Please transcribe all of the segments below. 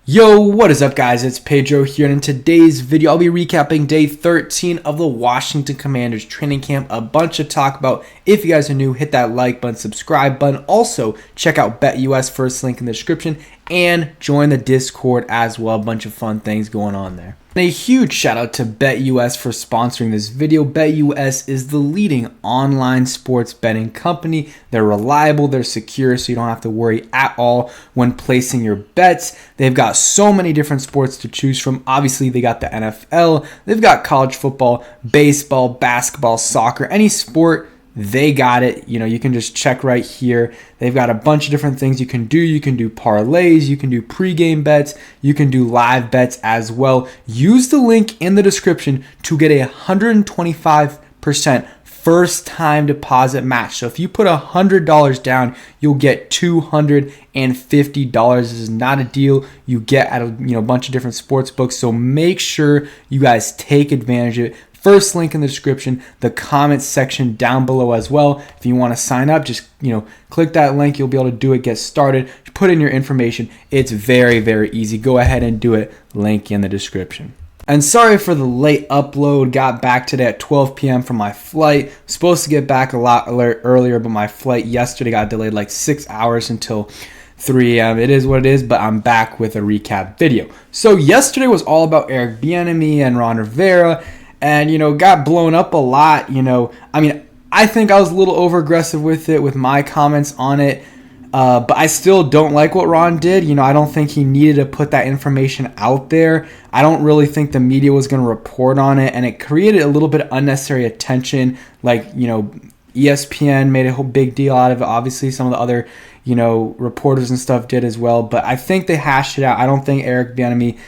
Yo, what is up guys? It's Pedro here, and in today's video I'll be recapping day 13 of the Washington Commanders training camp. A bunch to talk about. If you guys are new, hit that like button, subscribe button. Also, check out BetUS, first link in the description, and join the Discord as well. A bunch of fun things going on there. And a huge shout out to BetUS for sponsoring this video. BetUS is the leading online sports betting company. They're reliable, they're secure, so you don't have to worry at all when placing your bets. They've got so many different sports to choose from. Obviously, they got the NFL, they've got college football, baseball, basketball, soccer, any sport. They got it. You know, you can just check right here. They've got a bunch of different things you can do. You can do parlays, you can do pregame bets, you can do live bets as well. Use the link in the description to get a 125% first time deposit match. So if you put $100 down, you'll get $250. This is not a deal you get at a bunch of different sports books. So make sure you guys take advantage of it. First link in the description, the comments section down below as well. If you want to sign up, just click that link. You'll be able to do it, get started, put in your information. It's very, very easy. Go ahead and do it. Link in the description. And sorry for the late upload. Got back today at 12 p.m. from my flight. Supposed to get back a lot earlier, but my flight yesterday got delayed like 6 hours until 3 a.m. It is what it is, but I'm back with a recap video. So yesterday was all about Eric Bieniemy and Ron Rivera. And, got blown up a lot. I think I was a little over-aggressive with it, with my comments on it. But I still don't like what Ron did. I don't think he needed to put that information out there. I don't really think the media was going to report on it. And it created a little bit of unnecessary attention. Like, ESPN made a whole big deal out of it. Obviously, some of the other, reporters and stuff did as well. But I think they hashed it out. I don't think Eric Bieniemy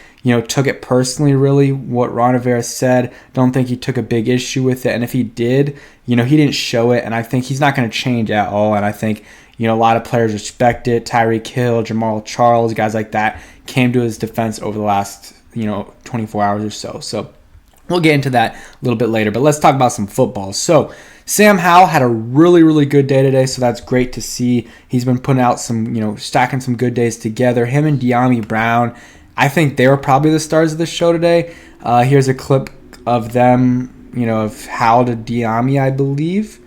took it personally, really, what Ron Rivera said. Don't think he took a big issue with it. And if he did, he didn't show it. And I think he's not going to change at all. And I think, a lot of players respect it. Tyreek Hill, Jamal Charles, guys like that came to his defense over the last, 24 hours or so. So we'll get into that a little bit later. But let's talk about some football. So Sam Howell had a really, really good day today, so that's great to see. He's been putting out some, stacking some good days together. Him and Dyami Brown, I think they were probably the stars of the show today. Here's a clip of them, of Howell to Dyami, I believe.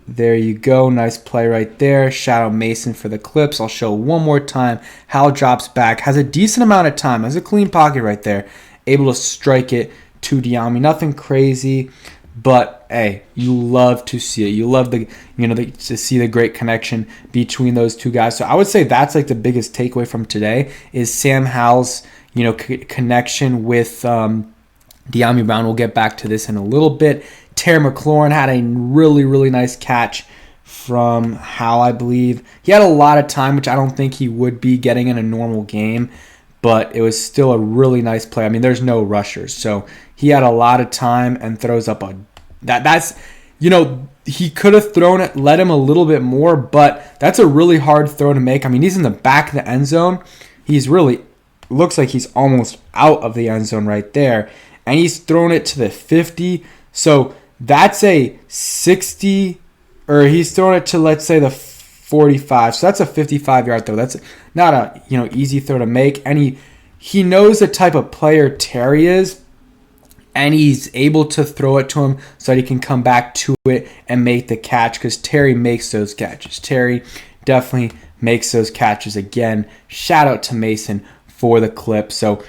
There you go. Nice play right there. Shout out Mason for the clips. I'll show one more time. Howell drops back, has a decent amount of time, has a clean pocket right there, able to strike it to Dyami. Nothing crazy, but hey, you love to see it. You love to see the great connection between those two guys. So I would say that's like the biggest takeaway from today is Sam Howell's connection with Dyami Brown. We'll get back to this in a little bit. Terry McLaurin had a really, really nice catch from Howell, I believe. He had a lot of time, which I don't think he would be getting in a normal game, but it was still a really nice play. There's no rushers, so he had a lot of time and throws up that's he could have thrown it, let him a little bit more, but that's a really hard throw to make. He's in the back of the end zone. He's really looks like he's almost out of the end zone right there, and he's thrown it to the 50. So that's a 60, or he's thrown it to, let's say, the 45. So that's a 55-yard throw. That's not a easy throw to make. And he knows the type of player Terry is, and he's able to throw it to him so that he can come back to it and make the catch, because Terry makes those catches. Terry definitely makes those catches. Again, shout out to Mason for the clip. So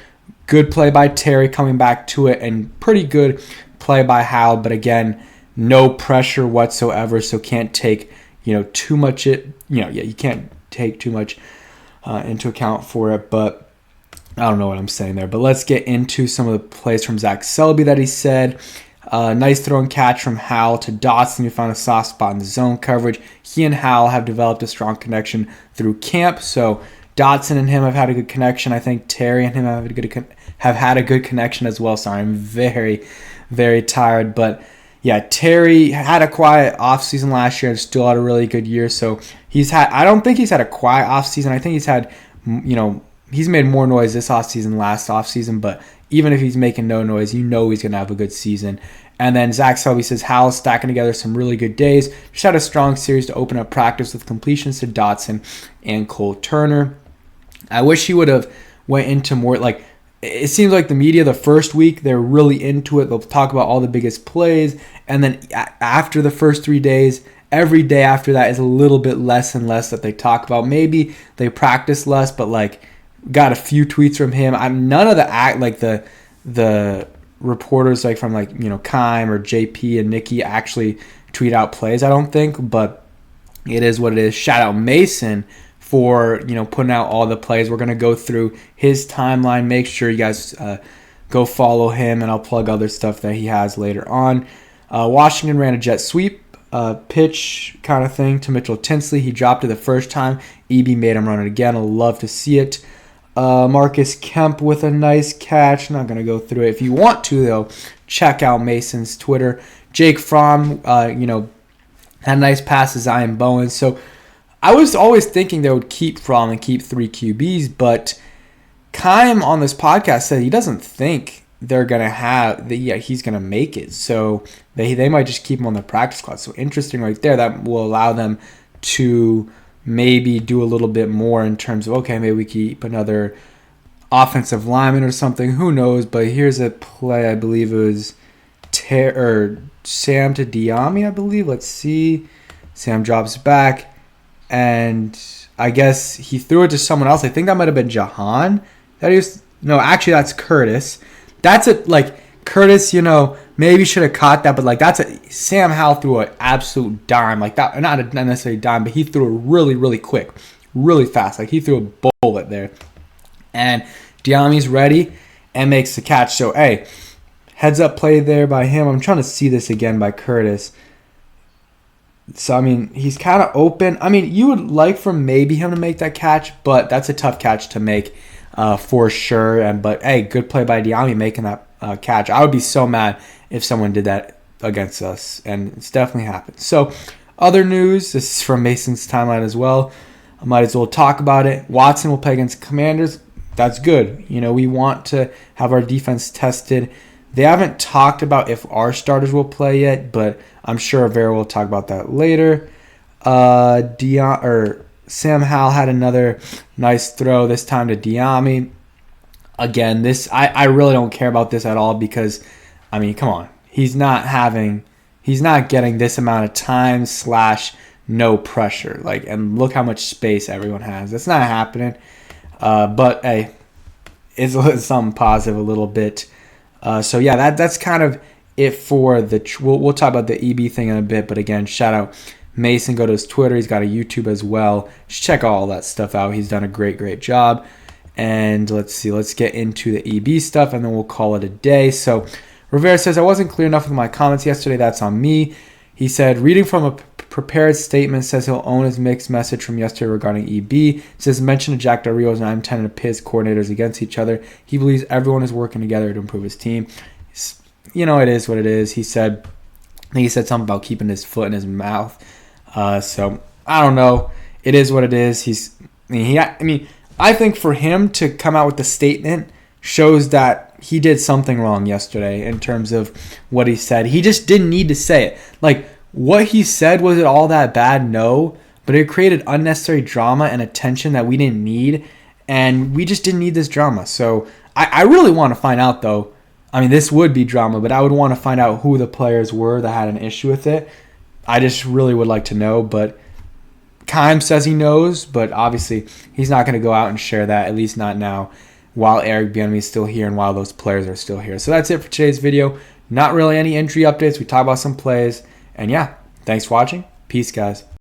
good play by Terry coming back to it, and pretty good play by Howell, but again, no pressure whatsoever, so can't take too much you can't take too much into account for it. But I don't know what I'm saying there. But let's get into some of the plays from Zach Selby that he said. Nice throw and catch from Howell to Dotson, who found a soft spot in the zone coverage. He and Howell have developed a strong connection through camp, so Dotson and him have had a good connection. I think Terry and him have had a good connection as well. Sorry, I'm very, very tired. But yeah, Terry had a quiet offseason last year and still had a really good year. So I don't think he's had a quiet offseason. I think he's had, he's made more noise this offseason than last offseason. But even if he's making no noise, he's going to have a good season. And then Zach Selby says Howell's stacking together some really good days. Just had a strong series to open up practice with completions to Dotson and Cole Turner. I wish he would have went into more like, it seems like the media the first week they're really into it. They'll talk about all the biggest plays, and then after the first 3 days, every day after that is a little bit less and less that they talk about. Maybe they practice less, but like got a few tweets from him. None of the reporters like from like, you know, Kime or JP and Nikki actually tweet out plays, I don't think, but it is what it is. Shout out Mason for, you know, putting out all the plays. We're going to go through his timeline. Make sure you guys go follow him, and I'll plug other stuff that he has later on. Washington ran a jet sweep pitch kind of thing to Mitchell Tinsley. He dropped it the first time. EB made him run it again. I'll love to see it. Marcus Kemp with a nice catch. Not going to go through it. If you want to, though, check out Mason's Twitter. Jake Fromm, had nice passes. Zion Bowen. So I was always thinking they would keep Fromm and keep 3 QBs, but Kime on this podcast said he doesn't think they're going to have he's going to make it. So they might just keep him on the practice squad. So interesting right there. That will allow them to maybe do a little bit more in terms of, okay, maybe we keep another offensive lineman or something. Who knows? But here's a play. I believe it was Sam to Dyami, I believe. Let's see. Sam drops back, and I guess he threw it to someone else. I think that might have been Jahan. Actually, that's Curtis. That's Curtis, maybe should have caught that, but Sam Howell threw an absolute dime like that. Not necessarily a dime, but he threw it really, really quick, really fast. Like he threw a bullet there. And Dyami's ready and makes the catch. So, hey, heads up play there by him. I'm trying to see this again by Curtis. So, he's kind of open. You would like for maybe him to make that catch, but that's a tough catch to make for sure. But, hey, good play by Dyami making that catch. I would be so mad if someone did that against us, and it's definitely happened. So, other news. This is from Mason's timeline as well. I might as well talk about it. Watson will play against Commanders. That's good. We want to have our defense tested. They haven't talked about if our starters will play yet, but I'm sure Rivera will talk about that later. Sam Howell had another nice throw, this time to Dyami. Again, I really don't care about this at all because, come on. He's not getting this amount of time / no pressure. And look how much space everyone has. That's not happening. But, hey, it's something positive a little bit. So, yeah, that's kind of it for we'll talk about the EB thing in a bit. But, again, shout out Mason. Go to his Twitter. He's got a YouTube as well. Just check all that stuff out. He's done a great, great job. And let's see. Let's get into the EB stuff, and then we'll call it a day. So, Rivera says, I wasn't clear enough with my comments yesterday. That's on me. He said, reading from a prepared statement, says he'll own his mixed message from yesterday regarding EB. It says, mention to Jack Del Rio's 9-10 and Piz coordinators against each other. He believes everyone is working together to improve his team. It is what it is. I think he said something about keeping his foot in his mouth. So, I don't know. It is what it is. I think for him to come out with the statement shows that he did something wrong yesterday in terms of what he said. He just didn't need to say it. What he said, was it all that bad? No. But it created unnecessary drama and attention that we didn't need. And we just didn't need this drama. So I really want to find out, though. This would be drama, but I would want to find out who the players were that had an issue with it. I just really would like to know. But Kime says he knows, but obviously he's not going to go out and share that, at least not now, while Eric Bieniemy is still here and while those players are still here. So that's it for today's video. Not really any injury updates. We talked about some plays. And yeah, thanks for watching. Peace, guys.